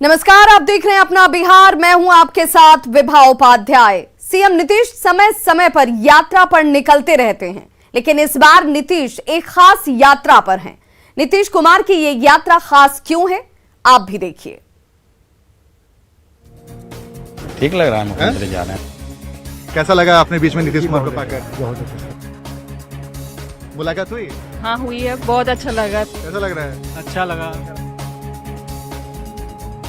नमस्कार, आप देख रहे हैं अपना बिहार। मैं हूं आपके साथ विभा उपाध्याय। सीएम नीतीश समय समय पर यात्रा पर निकलते रहते हैं, लेकिन इस बार नीतीश एक खास यात्रा पर हैं। नीतीश कुमार की ये यात्रा खास क्यों है, आप भी देखिए। ठीक लग रहा है, मुख्यमंत्री जा रहे हैं। कैसा लगा आपने बीच में नीतीश कुमार को पाकर? मुलाकात हुई? हाँ हुई है, बहुत अच्छा लगा। कैसा लग रहा है? अच्छा लगा।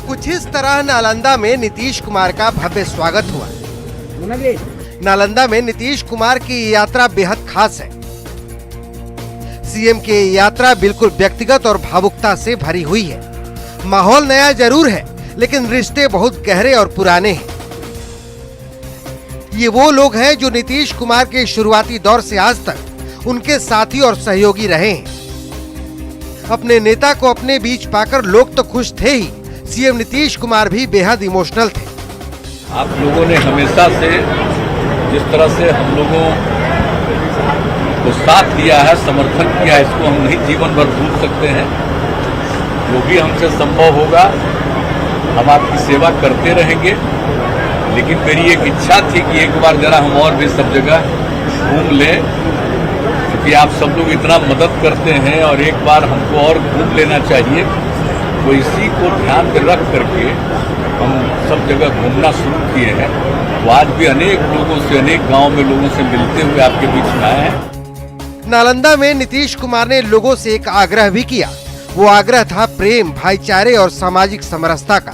कुछ इस तरह नालंदा में नीतीश कुमार का भव्य स्वागत हुआ। नालंदा में नीतीश कुमार की यात्रा बेहद खास है। सीएम की यात्रा बिल्कुल व्यक्तिगत और भावुकता से भरी हुई है। माहौल नया जरूर है, लेकिन रिश्ते बहुत गहरे और पुराने हैं। ये वो लोग हैं जो नीतीश कुमार के शुरुआती दौर से आज तक उनके साथी और सहयोगी रहे हैं। अपने नेता को अपने बीच पाकर लोग तो खुश थे ही, सीएम नीतीश कुमार भी बेहद इमोशनल थे। आप लोगों ने हमेशा से जिस तरह से हम लोगों को साथ दिया है, समर्थन किया है, इसको हम नहीं जीवन भर भूल सकते हैं। जो भी हमसे संभव होगा हम आपकी सेवा करते रहेंगे, लेकिन मेरी एक इच्छा थी कि एक बार जरा हम और भी सब जगह घूम लें, क्योंकि आप सब लोग इतना मदद करते हैं और एक बार हमको और घूम लेना चाहिए। तो इसी को ध्यान में रख करके हम सब जगह घूमना शुरू किए हैं। तो आज भी अनेक लोगों से, अनेक गांव में लोगों से मिलते हुए आपके बीच में आए हैं। नालंदा में नीतीश कुमार ने लोगों से एक आग्रह भी किया। वो आग्रह था प्रेम, भाईचारे और सामाजिक समरसता का।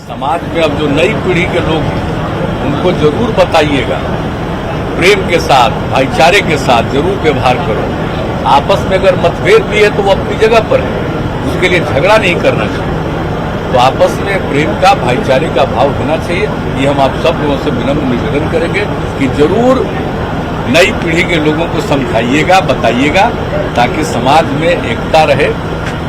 समाज में अब जो नई पीढ़ी के लोग हैं उनको जरूर बताइएगा, प्रेम के साथ, भाईचारे के साथ जरूर व्यवहार करो। आपस में अगर मतभेद भी है तो वो अपनी जगह पर है, उसके लिए झगड़ा नहीं करना चाहिए। तो आपस में प्रेम का, भाईचारे का भाव होना चाहिए। ये हम आप सब लोगों से विनम्र निवेदन करेंगे कि जरूर नई पीढ़ी के लोगों को समझाइएगा, बताइएगा, ताकि समाज में एकता रहे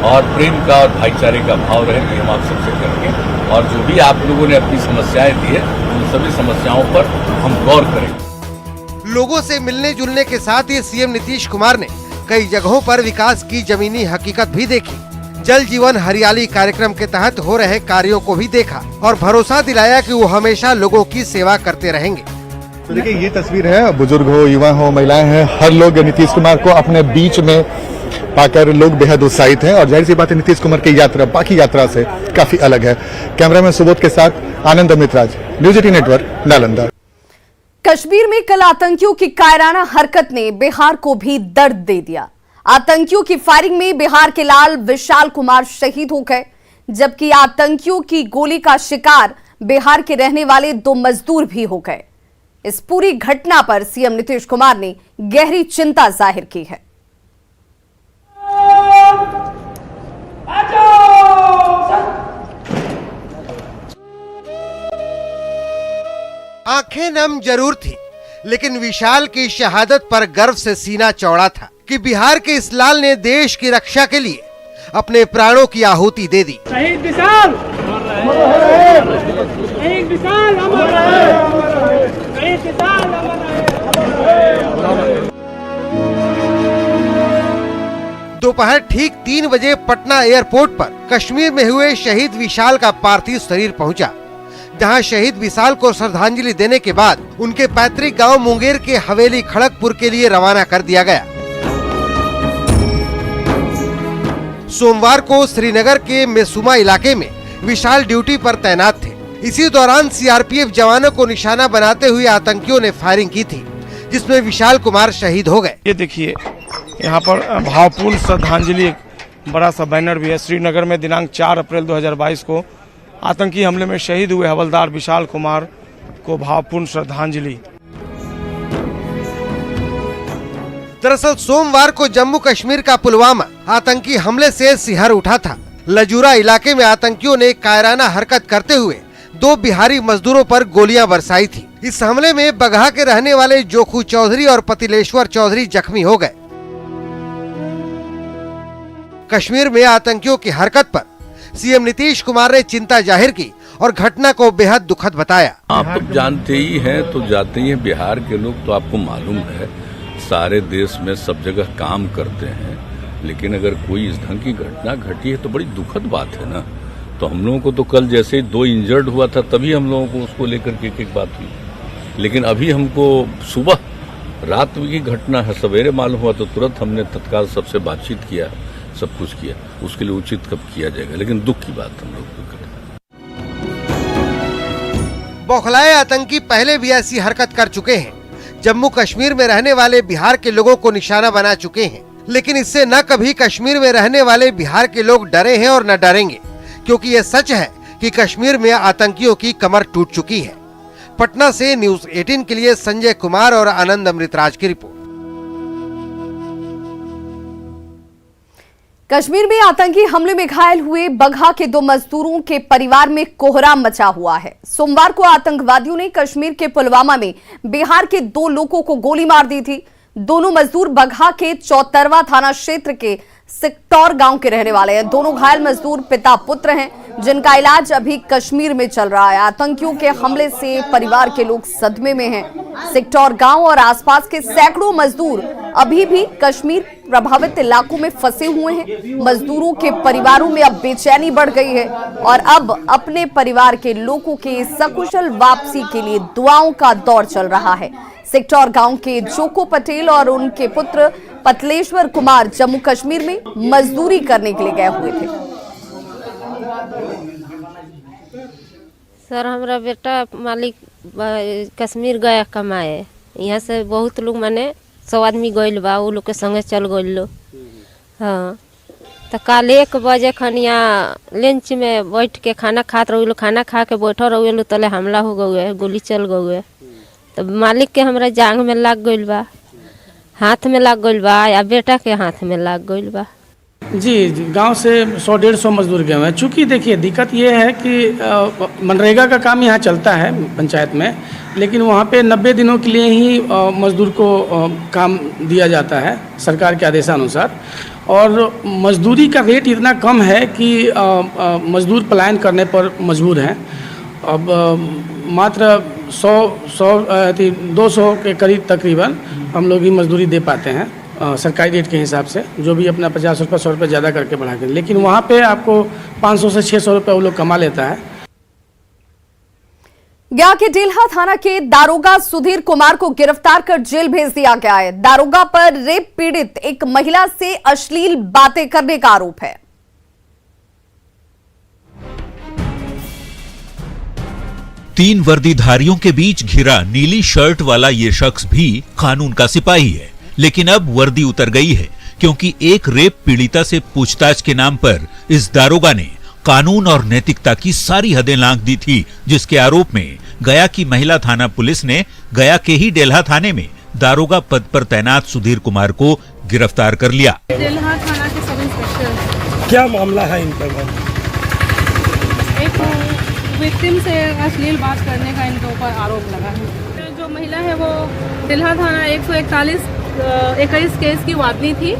और प्रेम का और भाईचारे का भाव रहे। कि हम आप सबसे करेंगे और जो भी आप लोगों ने अपनी समस्याएं दी है उन सभी समस्याओं पर हम गौर करेंगे। लोगों से मिलने जुलने के साथ ही सीएम नीतीश कुमार ने कई जगहों पर विकास की जमीनी हकीकत भी देखी। जल जीवन हरियाली कार्यक्रम के तहत हो रहे कार्यों को भी देखा और भरोसा दिलाया कि वो हमेशा लोगों की सेवा करते रहेंगे। तो देखिए, ये तस्वीर है, बुजुर्ग हो, युवा हो, महिलाएं हैं, हर लोग नीतीश कुमार को अपने बीच में पाकर लोग बेहद उत्साहित हैं। और जाहिर सी बात है, नीतीश कुमार की यात्रा बाकी यात्रा से काफी अलग है। कैमरामैन सुबोध के साथ आनंद अमृतराज, न्यूज 18 नेटवर्क, नालंदा। कश्मीर में कल आतंकियों की कायराना हरकत ने बिहार को भी दर्द दे दिया। आतंकियों की फायरिंग में बिहार के लाल विशाल कुमार शहीद हो गए, जबकि आतंकियों की गोली का शिकार बिहार के रहने वाले 2 मजदूर भी हो गए। इस पूरी घटना पर सीएम नीतीश कुमार ने गहरी चिंता जाहिर की है। आंखें नम जरूर थी, लेकिन विशाल की शहादत पर गर्व से सीना चौड़ा था कि बिहार के इस लाल ने देश की रक्षा के लिए अपने प्राणों की आहुति दे दी। शहीद विशाल अमर रहे, शहीद विशाल अमर रहे, शहीद विशाल अमर रहे। दोपहर ठीक 3 बजे पटना एयरपोर्ट पर कश्मीर में हुए शहीद विशाल का पार्थिव शरीर पहुंचा, जहां शहीद विशाल को श्रद्धांजलि देने के बाद उनके पैतृक गांव मुंगेर के हवेली खड़गपुर के लिए रवाना कर दिया गया। सोमवार को श्रीनगर के मेसुमा इलाके में विशाल ड्यूटी पर तैनात थे। इसी दौरान सीआरपीएफ जवानों को निशाना बनाते हुए आतंकियों ने फायरिंग की थी, जिसमें विशाल कुमार शहीद हो गए। ये देखिए, यहाँ पर भावपूर्ण श्रद्धांजलि एक बड़ा सा बैनर भी है। श्रीनगर में दिनांक 4 अप्रैल 2022 को आतंकी हमले में शहीद हुए हवलदार विशाल कुमार को भावपूर्ण श्रद्धांजलि। दरअसल सोमवार को जम्मू कश्मीर का पुलवामा आतंकी हमले से सिहर उठा था। लजूरा इलाके में आतंकियों ने कायराना हरकत करते हुए 2 बिहारी मजदूरों पर गोलियां बरसाई थी। इस हमले में बगहा के रहने वाले जोखू चौधरी और पतिलेश्वर चौधरी जख्मी हो गए। कश्मीर में आतंकियों की हरकत पर सीएम नीतीश कुमार ने चिंता जाहिर की और घटना को बेहद दुखद बताया। आप तो जानते ही हैं, तो जाते ही हैं, बिहार के लोग तो आपको मालूम है सारे देश में सब जगह काम करते हैं, लेकिन अगर कोई इस ढंग की घटना घटी है तो बड़ी दुखद बात है ना। तो हम लोगों को तो कल जैसे 2 इंजर्ड हुआ था तभी हम लोगों को उसको लेकर के एक बात हुई, लेकिन अभी हमको सुबह रात की घटना है, सवेरे मालूम हुआ तो तुरंत हमने तत्काल सबसे बातचीत किया, सब कुछ किया। उसके लिए उचित कब किया जाएगा, लेकिन दुख की बात हम लोग को करें। बौखलाए आतंकी पहले भी ऐसी हरकत कर चुके हैं, जम्मू कश्मीर में रहने वाले बिहार के लोगों को निशाना बना चुके हैं, लेकिन इससे न कभी कश्मीर में रहने वाले बिहार के लोग डरे हैं और न डरेंगे, क्योंकि ये सच है कि कश्मीर में आतंकियों की कमर टूट चुकी है। पटना से न्यूज़ 18 के लिए संजय कुमार और आनंद अमृतराज की रिपोर्ट। कश्मीर में आतंकी हमले में घायल हुए बगहा के 2 मजदूरों के परिवार में कोहराम मचा हुआ है। सोमवार को आतंकवादियों ने कश्मीर के पुलवामा में बिहार के 2 लोगों को गोली मार दी थी। दोनों मजदूर बगहा के चौतरवा थाना क्षेत्र के सिकटौर गांव के रहने वाले हैं। दोनों घायल मजदूर पिता पुत्र हैं, जिनका इलाज अभी कश्मीर में चल रहा है। आतंकियों के हमले से परिवार के लोग सदमे में हैं। सिकटौर गांव और आसपास के सैकड़ों मजदूर अभी भी कश्मीर प्रभावित इलाकों में फंसे हुए हैं। मजदूरों के परिवारों में अब बेचैनी बढ़ गई है और अब अपने परिवार के लोगों के सकुशल वापसी के लिए दुआओं का दौर चल रहा है। सिकटौर गांव के जोको पटेल और उनके पुत्र पतलेश्वर कुमार जम्मू कश्मीर में मजदूरी करने के लिए गए हुए थे। सर, हमारा बेटा मालिक कश्मीर गया कमाए, यहाँ से बहुत लोग माने 100 आदमी गइल बा, वो लोग के संगे चल गइल लो। हाँ, तो कल 1 बजे खनिया लंच में बैठ के खाना खात रहो, खाना खा के बैठो रहो, तले हमला हो गए, गोली चल गए। तो मालिक के हमरा जांग में लग गइल बा, हाथ में लग गइल बा, या बेटा के हाथ में लग गइल बा। जी गांव से 100-150 मजदूर गए हैं। चूँकि देखिए दिक्कत ये है कि मनरेगा का काम यहाँ चलता है पंचायत में, लेकिन वहाँ पे 90 दिनों के लिए ही मजदूर को काम दिया जाता है सरकार के आदेशानुसार, और मजदूरी का रेट इतना कम है कि मजदूर पलायन करने पर मजबूर हैं। अब मात्र 200 के करीब तकरीबन हम लोग ही मजदूरी दे पाते हैं सरकारी रेट के हिसाब से, जो भी अपना 50 रुपये 100 रुपये ज़्यादा करके बढ़ा के, लेकिन वहाँ पे आपको 500 से 600 रुपये वो लोग कमा लेता है। गया के डेल्हा थाना के दारोगा सुधीर कुमार को गिरफ्तार कर जेल भेज दिया गया है। दारोगा पर रेप पीड़ित एक महिला से अश्लील बातें करने का आरोप है। तीन वर्दीधारियों के बीच घिरा नीली शर्ट वाला ये शख्स भी कानून का सिपाही है, लेकिन अब वर्दी उतर गई है, क्योंकि एक रेप पीड़िता से पूछताछ के नाम पर इस दारोगा ने कानून और नैतिकता की सारी हदें लांघ दी थी, जिसके आरोप में गया की महिला थाना पुलिस ने गया के ही डेल्हा थाने में दारोगा पद पर तैनात सुधीर कुमार को गिरफ्तार कर लिया। डेल्हा थाना के सब इंस्पेक्टर। क्या मामला है इन पर? एक विक्टिम से अश्लील बात करने का इनके ऊपर आरोप लगा है। जो महिला है वो डेल्हा थाना 141 केस की वादनी थी।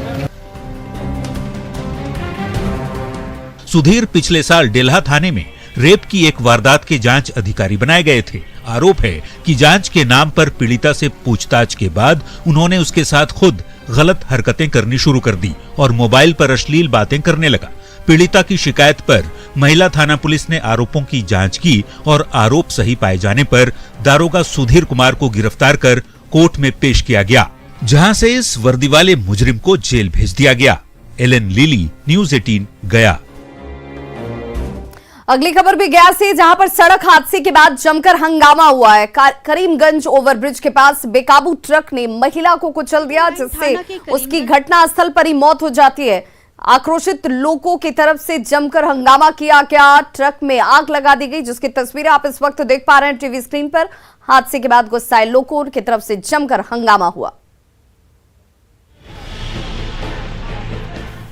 सुधीर पिछले साल डेल्हा थाने में रेप की एक वारदात के जांच अधिकारी बनाए गए थे। आरोप है कि जांच के नाम पर पीड़िता से पूछताछ के बाद उन्होंने उसके साथ खुद गलत हरकतें करनी शुरू कर दी और मोबाइल पर अश्लील बातें करने लगा। पीड़िता की शिकायत पर महिला थाना पुलिस ने आरोपों की जांच की और आरोप सही पाए जाने पर दारोगा सुधीर कुमार को गिरफ्तार कर कोर्ट में पेश किया गया, जहां से इस वर्दी वाले मुजरिम को जेल भेज दिया गया। एलन लिली, न्यूज़ 18 गया। अगली खबर भी गया से, जहां पर सड़क हादसे के बाद जमकर हंगामा हुआ है। करीमगंज ओवरब्रिज के पास बेकाबू ट्रक ने महिला को कुचल दिया, जिससे उसकी घटनास्थल पर ही मौत हो जाती है। आक्रोशित लोगों की तरफ से जमकर हंगामा किया गया, ट्रक में आग लगा दी गई, जिसकी तस्वीरें आप इस वक्त देख पा रहे हैं टीवी स्क्रीन पर। हादसे के बाद गुस्साए लोगों की तरफ से जमकर हंगामा हुआ।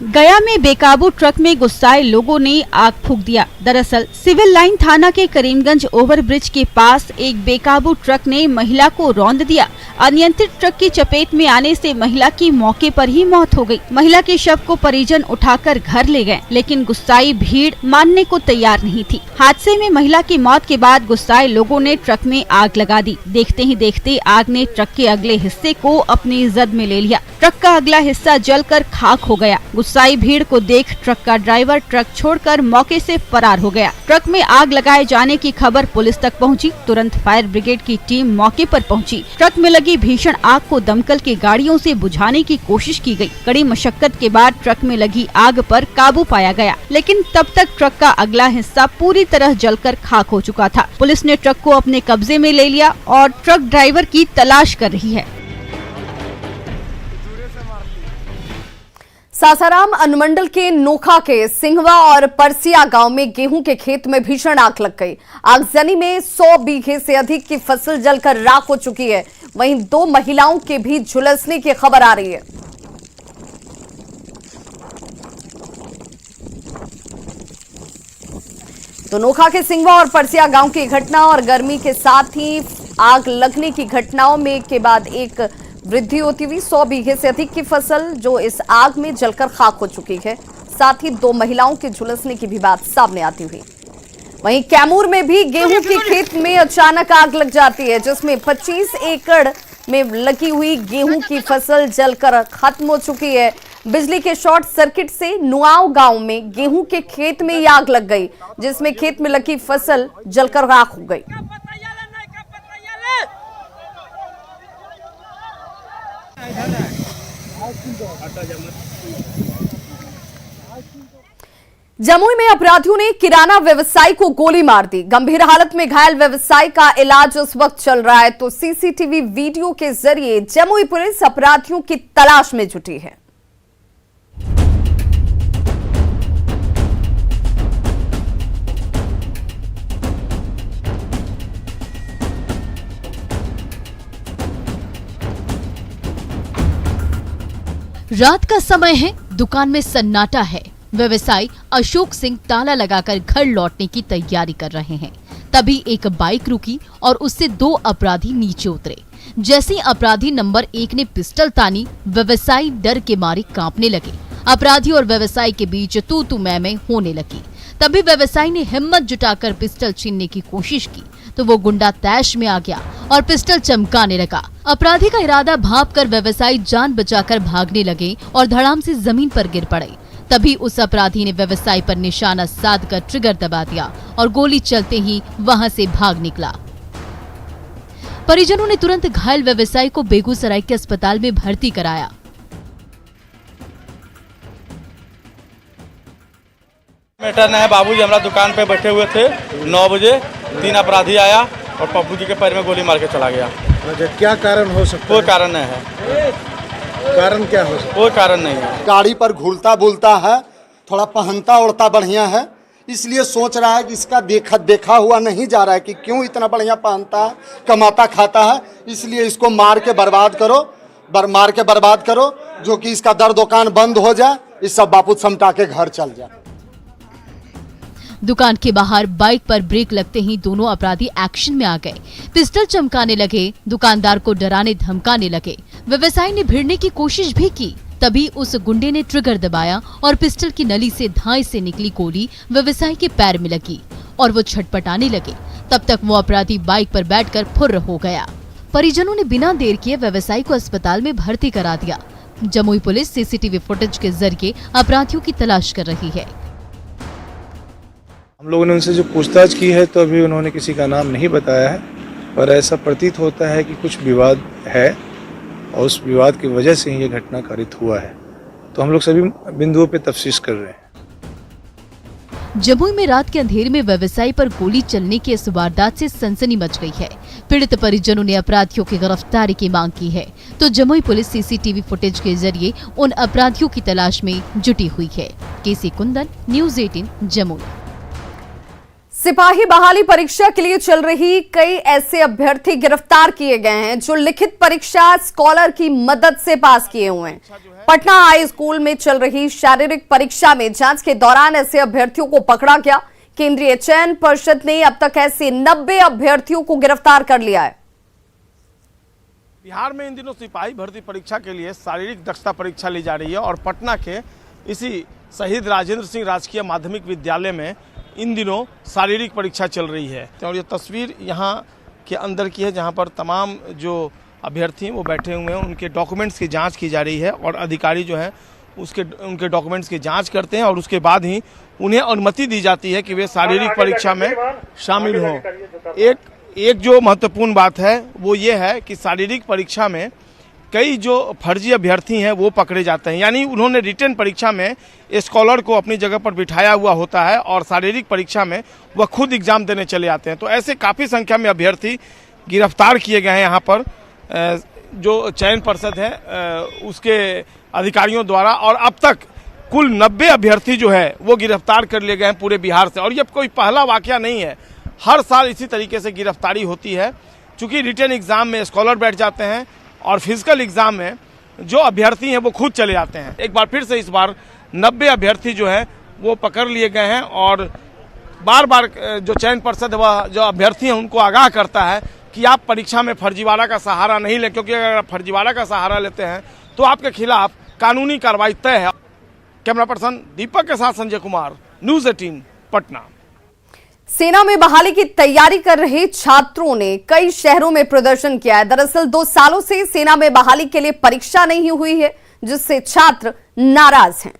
गया में बेकाबू ट्रक में गुस्साए लोगों ने आग फूंक दिया। दरअसल सिविल लाइन थाना के करीमगंज ओवरब्रिज के पास एक बेकाबू ट्रक ने महिला को रौंद दिया। अनियंत्रित ट्रक की चपेट में आने से महिला की मौके पर ही मौत हो गई। महिला के शव को परिजन उठाकर घर ले गए, लेकिन गुस्साई भीड़ मानने को तैयार नहीं थी। हादसे में महिला की मौत के बाद गुस्साए लोगों ने ट्रक में आग लगा दी। देखते ही देखते आग ने ट्रक के अगले हिस्से को अपनी जद में ले लिया। ट्रक का अगला हिस्सा जलकर खाक हो गया। गुस्साई भीड़ को देख ट्रक का ड्राइवर ट्रक छोड़कर मौके से फरार हो गया। ट्रक में आग लगाए जाने की खबर पुलिस तक पहुंची। तुरंत फायर ब्रिगेड की टीम मौके पर पहुंची। ट्रक में लगी भीषण आग को दमकल की गाड़ियों से बुझाने की कोशिश की गई। कड़ी मशक्कत के बाद ट्रक में लगी आग पर काबू पाया गया, लेकिन तब तक ट्रक का अगला हिस्सा पूरी तरह जलकर खाक हो चुका था। पुलिस ने ट्रक को अपने कब्जे में ले लिया और ट्रक ड्राइवर की तलाश कर रही है। सासाराम अनुमंडल के नोखा के सिंहवा और परसिया गांव में गेहूं के खेत में भीषण आग लग गई। आगजनी में 100 बीघे से अधिक की फसल जलकर राख हो चुकी है। वहीं 2 महिलाओं के भी झुलसने की खबर आ रही है। तो नोखा के सिंहवा और परसिया गांव की घटना और गर्मी के साथ ही आग लगने की घटनाओं में के बाद एक वृद्धि होती हुई 100 बीघे से अधिक की फसल जो इस आग में जलकर खाक हो चुकी है। साथ ही 2 महिलाओं के झुलसने की भी बात सामने आती हुई। वहीं कैमूर में भी गेहूं के खेत में अचानक आग लग जाती है, जिसमें 25 एकड़ में लगी हुई गेहूं की फसल जलकर खत्म हो चुकी है। बिजली के शॉर्ट सर्किट से नुआव गांव में गेहूं के खेत में ही आग लग गई, जिसमें खेत में लगी फसल जलकर राख हो गई। जमुई में अपराधियों ने किराना व्यवसायी को गोली मार दी। गंभीर हालत में घायल व्यवसायी का इलाज उस वक्त चल रहा है। तो सीसीटीवी वीडियो के जरिए जमुई पुलिस अपराधियों की तलाश में जुटी है। रात का समय है, दुकान में सन्नाटा है। व्यवसायी अशोक सिंह ताला लगाकर घर लौटने की तैयारी कर रहे हैं। तभी एक बाइक रुकी और उससे 2 अपराधी नीचे उतरे। जैसे अपराधी नंबर 1 ने पिस्टल तानी, व्यवसायी डर के मारे कांपने लगे। अपराधी और व्यवसायी के बीच तू मैं होने लगी। तभी व्यवसायी ने हिम्मत जुटाकर पिस्टल छीनने की कोशिश की तो वो गुंडा तैश में आ गया और पिस्टल चमकाने लगा। अपराधी का इरादा भांपकर व्यवसायी जान बचाकर भागने लगे और धड़ाम से जमीन पर गिर पड़े। तभी उस अपराधी ने व्यवसायी पर निशाना साधकर ट्रिगर दबा दिया और गोली चलते ही वहां से भाग निकला। परिजनों ने तुरंत घायल व्यवसायी को बेगूसराय के अस्पताल में भर्ती कराया। मैटर नहीं है, बाबूजी हमारा दुकान पे बैठे हुए थे। 9 बजे 3 अपराधी आया और पप्पू जी के पैर में गोली मार के चला गया। क्या कारण हो सकता है? कोई कारण नहीं है। कारण क्या हो सकता है? कोई कारण नहीं है। गाड़ी पर घूरता बोलता है, थोड़ा पहनता ओढ़ता बढ़िया है, इसलिए सोच रहा है कि इसका देखा हुआ नहीं जा रहा है कि क्यों इतना बढ़िया पहनता है, कमाता खाता है, इसलिए इसको मार के बर्बाद करो जो कि इसका दर दुकान बंद हो जाए, इस सब बापू समटा के घर चल जाए। दुकान के बाहर बाइक पर ब्रेक लगते ही दोनों अपराधी एक्शन में आ गए। पिस्टल चमकाने लगे, दुकानदार को डराने धमकाने लगे। व्यवसायी ने भिड़ने की कोशिश भी की। तभी उस गुंडे ने ट्रिगर दबाया और पिस्टल की नली से धाई से निकली गोली व्यवसायी के पैर में लगी और वो छटपटाने लगे। तब तक वो अपराधी बाइक पर बैठकर फुर्र हो गया। परिजनों ने बिना देर किए व्यवसायी को अस्पताल में भर्ती करा दिया। जमुई पुलिस सीसीटीवी फुटेज के जरिए अपराधियों की तलाश कर रही है। हम लोगों ने उनसे जो पूछताछ की है तो अभी उन्होंने किसी का नाम नहीं बताया है, पर ऐसा प्रतीत होता है कि कुछ विवाद है और उस विवाद की वजह से ही ये घटना कारित हुआ है। तो हम लोग सभी बिंदुओं पे तफ्तीश कर रहे हैं। जमुई में रात के अंधेरे में व्यवसायी पर गोली चलने की इस वारदात से सनसनी मच गई है। पीड़ित परिजनों ने अपराधियों की गिरफ्तारी की मांग की है। तो जमुई पुलिस सीसीटीवी फुटेज के जरिए उन अपराधियों की तलाश में जुटी हुई है। केसी कुंदन, न्यूज़ 18 जमुई। सिपाही बहाली परीक्षा के लिए चल रही कई ऐसे अभ्यर्थी गिरफ्तार किए गए हैं जो लिखित परीक्षा स्कॉलर की मदद से पास किए हुए हैं। पटना हाई स्कूल में चल रही शारीरिक परीक्षा में जांच के दौरान ऐसे अभ्यर्थियों को पकड़ा गया। केंद्रीय चयन परिषद ने अब तक ऐसे 90 अभ्यर्थियों को गिरफ्तार कर लिया है। बिहार में इन दिनों सिपाही भर्ती परीक्षा के लिए शारीरिक दक्षता परीक्षा ली जा रही है और पटना के इसी शहीद राजेंद्र सिंह राजकीय माध्यमिक विद्यालय में इन दिनों शारीरिक परीक्षा चल रही है। और ये तस्वीर यहाँ के अंदर की है जहाँ पर तमाम जो अभ्यर्थी वो बैठे हुए हैं, उनके डॉक्यूमेंट्स की जांच की जा रही है और अधिकारी जो है उनके डॉक्यूमेंट्स की जांच करते हैं और उसके बाद ही उन्हें अनुमति दी जाती है कि वे शारीरिक परीक्षा में शामिल हों। एक जो महत्वपूर्ण बात है वो ये है कि शारीरिक परीक्षा में कई जो फर्जी अभ्यर्थी हैं वो पकड़े जाते हैं, यानी उन्होंने रिटन परीक्षा में स्कॉलर को अपनी जगह पर बिठाया हुआ होता है और शारीरिक परीक्षा में वह खुद एग्जाम देने चले आते हैं। तो ऐसे काफ़ी संख्या में अभ्यर्थी गिरफ्तार किए गए हैं यहाँ पर जो चयन पर्षद है उसके अधिकारियों द्वारा, और अब तक कुल 90 अभ्यर्थी जो है वो गिरफ्तार कर लिए गए हैं पूरे बिहार से। और ये कोई पहला वाकया नहीं है, हर साल इसी तरीके से गिरफ्तारी होती है। चूँकि रिटन एग्जाम में स्कॉलर बैठ जाते हैं और फिजिकल एग्जाम में जो अभ्यर्थी हैं वो खुद चले आते हैं। एक बार फिर से इस बार 90 अभ्यर्थी जो है वो पकड़ लिए गए हैं और बार बार जो चयन पर्षद वह जो अभ्यर्थी हैं उनको आगाह करता है कि आप परीक्षा में फर्जीवाड़ा का सहारा नहीं लें, क्योंकि अगर आप फर्जीवाड़ा का सहारा लेते हैं तो आपके खिलाफ कानूनी कार्रवाई तय है। कैमरा पर्सन दीपक के साथ संजय कुमार, न्यूज़ 18 पटना। सेना में बहाली की तैयारी कर रहे छात्रों ने कई शहरों में प्रदर्शन किया है। दरअसल 2 सालों से सेना में बहाली के लिए परीक्षा नहीं हुई है, जिससे छात्र नाराज हैं।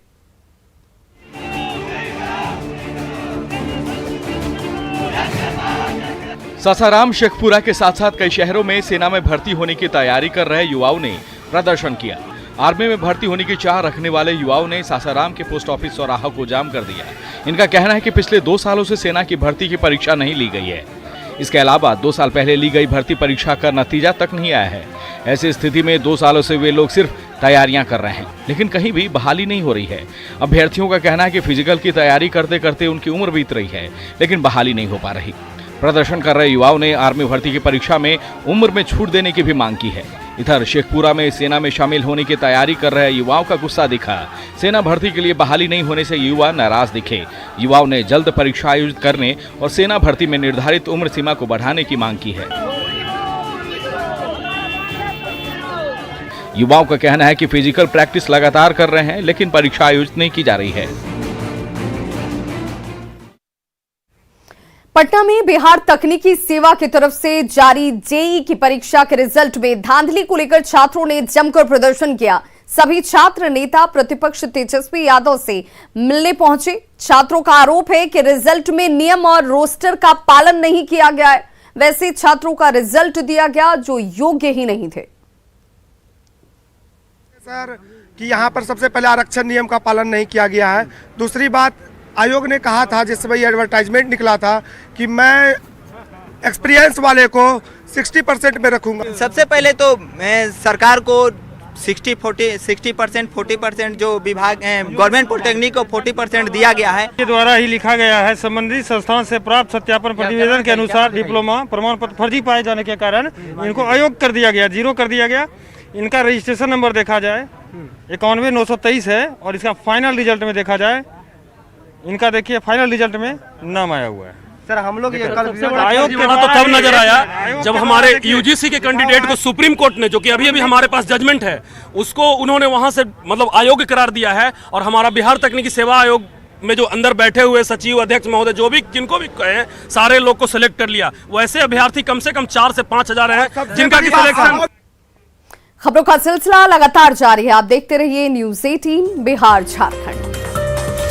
सासाराम, शेखपुरा के साथ साथ कई शहरों में सेना में भर्ती होने की तैयारी कर रहे युवाओं ने प्रदर्शन किया। आर्मी में भर्ती होने की चाह रखने वाले युवाओं ने सासाराम के पोस्ट ऑफिस चौराहा को जाम कर दिया। इनका कहना है कि पिछले 2 सालों से सेना की भर्ती की परीक्षा नहीं ली गई है। इसके अलावा 2 साल पहले ली गई भर्ती परीक्षा का नतीजा तक नहीं आया है। ऐसी स्थिति में 2 सालों से वे लोग सिर्फ तैयारियां कर रहे हैं, लेकिन कहीं भी बहाली नहीं हो रही है। अभ्यर्थियों का कहना है कि फिजिकल की तैयारी करते करते उनकी उम्र बीत रही है, लेकिन बहाली नहीं हो पा रही। प्रदर्शन कर रहे युवाओं ने आर्मी भर्ती की परीक्षा में उम्र में छूट देने की भी मांग की है। इधर शेखपुरा में सेना में शामिल होने की तैयारी कर रहे युवाओं का गुस्सा दिखा। सेना भर्ती के लिए बहाली नहीं होने से युवा नाराज दिखे। युवाओं ने जल्द परीक्षा आयोजित करने और सेना भर्ती में निर्धारित उम्र सीमा को बढ़ाने की मांग की है। युवाओं का कहना है कि फिजिकल प्रैक्टिस लगातार कर रहे हैं, लेकिन परीक्षा आयोजित नहीं की जा रही है। पटना में बिहार तकनीकी सेवा की तरफ से जारी जेईई की परीक्षा के रिजल्ट में धांधली को लेकर छात्रों ने जमकर प्रदर्शन किया। सभी छात्र नेता प्रतिपक्ष तेजस्वी यादव से मिलने पहुंचे। छात्रों का आरोप है कि रिजल्ट में नियम और रोस्टर का पालन नहीं किया गया है। वैसे छात्रों का रिजल्ट दिया गया जो योग्य ही नहीं थे। सर कि यहाँ पर सबसे पहले आरक्षण नियम का पालन नहीं किया गया है। दूसरी बात, आयोग ने कहा था जिस समय एडवर्टाइजमेंट निकला था कि मैं एक्सपीरियंस वाले को 60% में रखूंगा। सबसे पहले तो मैं सरकार को 60% 40% जो विभाग गवर्नमेंट पॉलिटेक्निक को 40% दिया गया है। के द्वारा ही लिखा गया है, संबंधित संस्थान से प्राप्त सत्यापन प्रतिवेदन के अनुसार डिप्लोमा प्रमाण पत्र फर्जी पाए जाने के कारण इनको अयोग्य कर दिया गया, 0 कर दिया गया। इनका रजिस्ट्रेशन नंबर देखा जाए 91,923 है और इसका फाइनल रिजल्ट में देखा जाए, इनका देखिए फाइनल रिजल्ट में नाम आया हुआ है। सर हम लोग ये कल आयोग के तो तब नजर आया जब हमारे यूजीसी के कैंडिडेट को सुप्रीम कोर्ट ने, जो कि अभी अभी हमारे पास जजमेंट है, उसको उन्होंने वहां से मतलब अयोग्य करार दिया है। और हमारा बिहार तकनीकी सेवा आयोग में जो अंदर बैठे हुए सचिव, अध्यक्ष महोदय, जो भी जिनको भी कहे, सारे लोग को सिलेक्ट कर लिया। वैसे अभ्यर्थी कम से कम 4 से 5 हजार हैं जिनका की सिलेक्शन। खबरों का सिलसिला लगातार जारी है। आप देखते रहिए न्यूज़ 18 बिहार झारखंड।